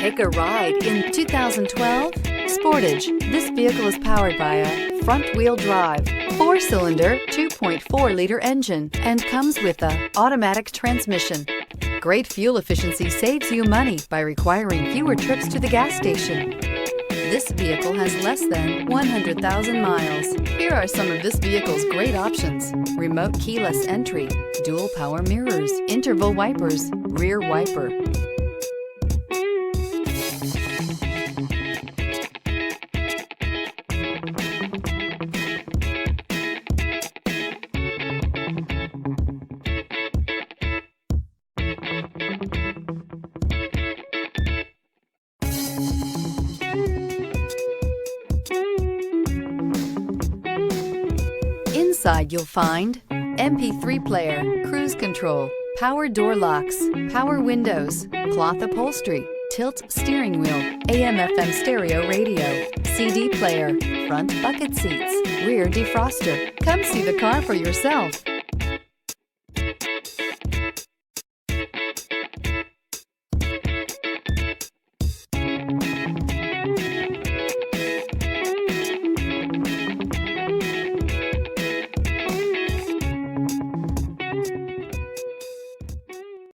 Take a ride in 2012 Sportage. This vehicle is powered by a front-wheel drive, 4-cylinder, 2.4-liter engine, and comes with an automatic transmission. Great fuel efficiency saves you money by requiring fewer trips to the gas station. This vehicle has less than 100,000 miles. Here are some of this vehicle's great options: remote keyless entry, dual power mirrors, interval wipers, rear wiper. Inside you'll find MP3 player, cruise control, power door locks, power windows, cloth upholstery, tilt steering wheel, AM/FM stereo radio, CD player, front bucket seats, rear defroster. Come see the car for yourself.